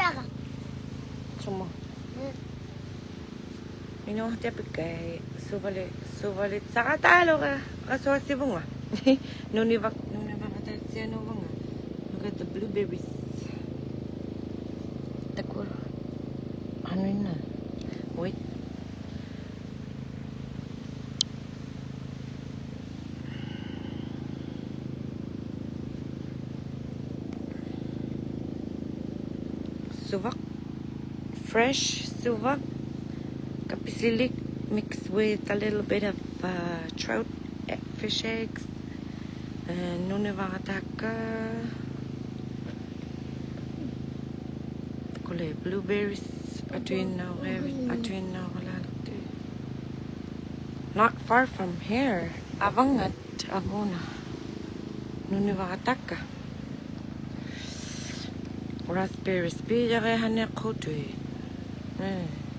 Saka. Semua. Ini dia pakai suvalik. Saka talo ka. Kasuasi bunga. Nuni bak kata siya no bunga. Look at the blueberries. Takor. Ano yun na? Wait. Suvak. Fresh suvak. Kapisilik mixed with a little bit of trout fish eggs. And nune vakataka. Kole blueberries. Not far from here. Avangat avona. Nune vakataka. Raspberries. Pijare hane kotui.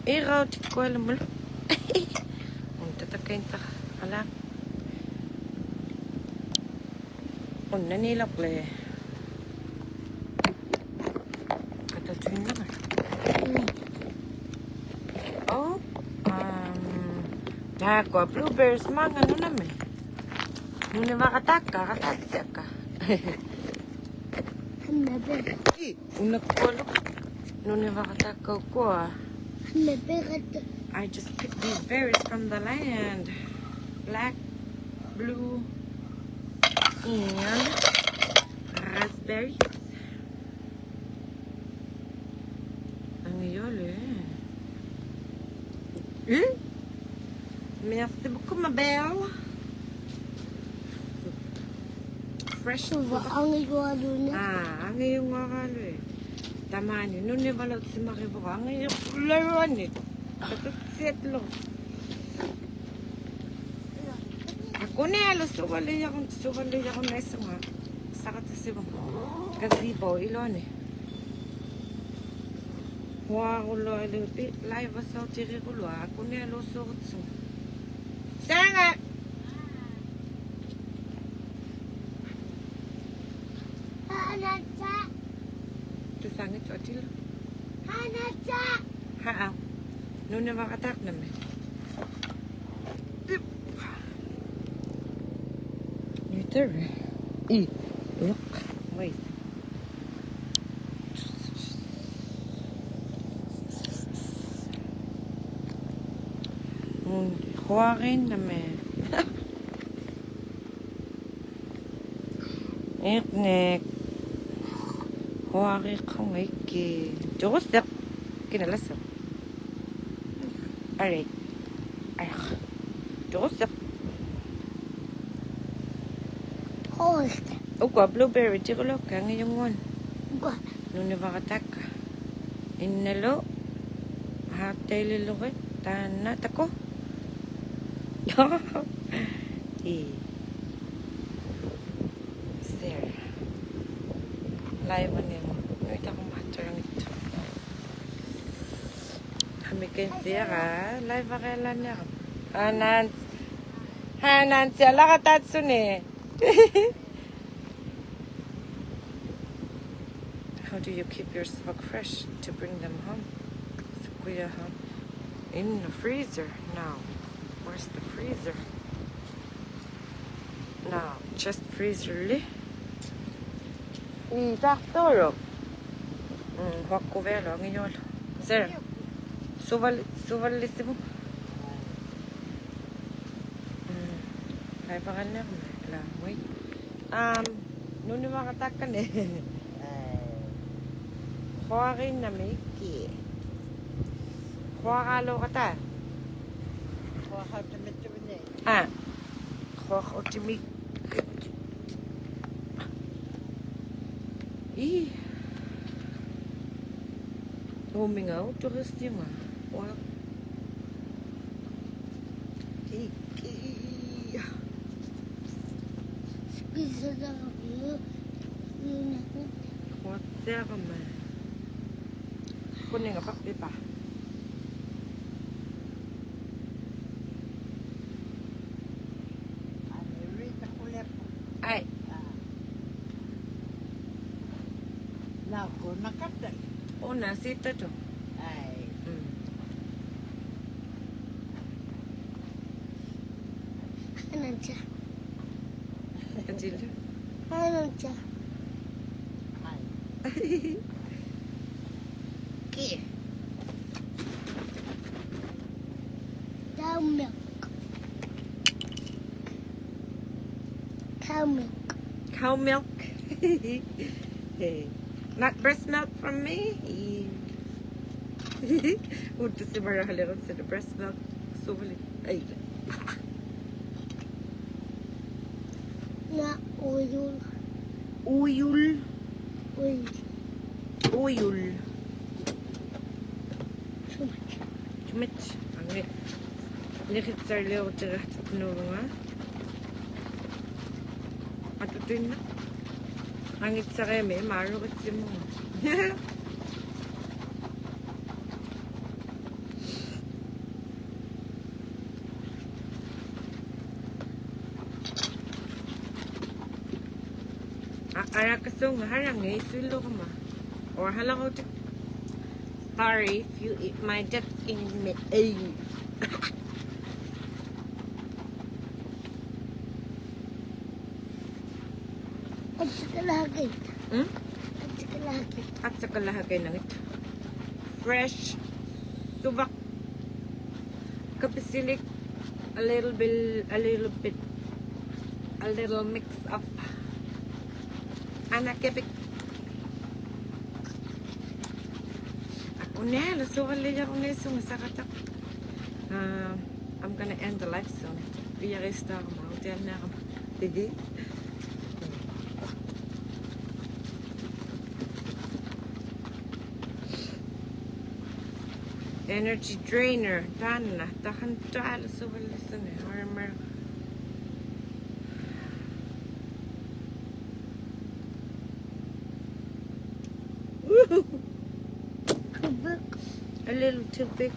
Iraw ko alam mo. Tatakain ta ala. Nanilak le. Katatuin na. Oh, dako blueberries mga ano namin. Nung makataka, katatsa ka. Unak ko look. Nung makataka ko I just picked these berries from the land. Black, blue, and raspberries. Ang yun Merci beaucoup, ma belle. Fresh. Ang igwalo na. Ang iyong wakalo Tamani, nung nibalot si Maribo, ang iyong laruan Ito siyetlo. Ako na sukali ako na isa nga. Sakat si gazebo, ilon Huwa ko lo, live sa tiri ko lo, ako na sukot so. Sanga! Hanatsa! Ito sangit o tila. Hanatsa! Haa. Nung nakakatak naman. Later. Look. Wait. Huwakin naman. Nek. Huwakin ko ngayon. Diyos dak. Kinalasap. Alright. Joseph. Uko, blueberry. Tikulo ka ngayong one. Nung nabakataka. Inalo. Hatay liluki. Tanat ako. Sir. Live on mo. Wait ako matarang ito. Kamikin siya ka. Live akala niya ka. Hanan siya. Lakatatsun How do you keep your stock fresh to bring them home? Kuya, huh? In the freezer. Now, where's the freezer? Now, just freezer. Sakto. Huwag ko velo. Ngayon. Sir, suvalit mo. Kaya bakal na ako. Wait. Nung makatakan Huwakin na Mickey. Huwakalo ka ta. Huwakal na medyo niya. Huwakalo si Mickey. Humingaw. Turist yung Wow. Squeeze na ako. What's that, man? Kuning apa pa? Ay. Nako, nakatay. Una, sita to. Ay. Anancha. Adil. Anancha. Okay. Cow milk. Cow milk. Cow milk. Hey. Not breast milk from me. Udah si Marahaliran sa the breast milk. Suvalik. Ay. Na oil. Uyul. Oil. Uyul. Too much. Chumich. Angit. Nikit sarili ako tira sa pinurunga. Matutuin na. Angit sa keme. Marukit si mo. Ara kasong harang eh. Sulo ka ma. Or halang ko. Sorry if you eat my jet in me. Ay. At saka lahagay. Hmm? At saka lahagay. At sa kalahagay ng ito. Fresh subak. Kapisilik. A little mix up. Anakipik. Ako na, lasukali ako na isang masakatak. I'm gonna end the live soon. Iyarista ako, mautihan na ako. Didi? Energy drainer. Tahan na. Tahan ta. Lasukali sa na. Armor. Too big. A little too big.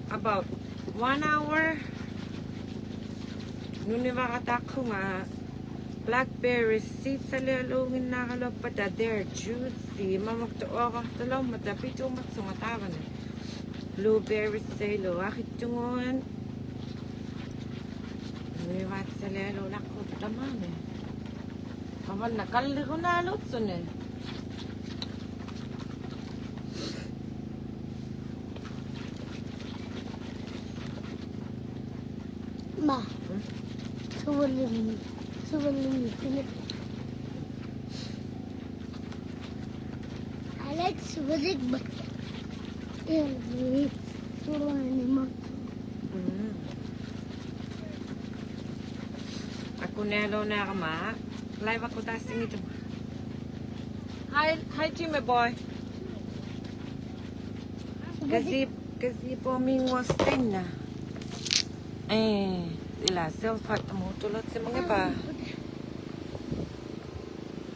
About 1 hour. Nung nivakatak ko nga, blackberry seeds sa lalungin na kalapata. They're juicy. Mamagtoo ako. Talaw matapit yung matsungatawan eh. Blueberry salo. Akit yung nivat sa lalo lakot naman eh. Kapag nakali ko na lutson eh. Ma. Suwalim. Pinip. I like suvalik, but Ako nelo na kama. Live ako tasting ito. Hi Jimmy boy. Kasi po mingwas din na. Sila self-hat mo tulad sa mga ba.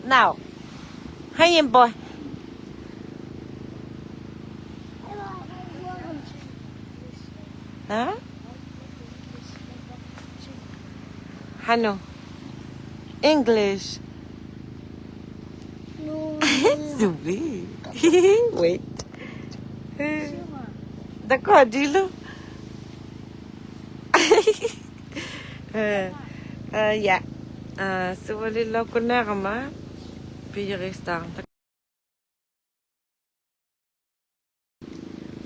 Now. Hi boy. Huh? Ano? English. No. Zubi. Wait. Dako, dilo. Yeah. So, walilaw ko na kama. Piyarista.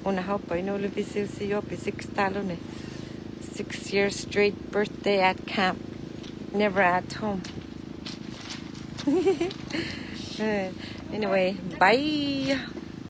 Una hoppa, inulibisiw si Yopi. 6 talon eh. 6 years straight birthday at camp. Never at home. Anyway, bye.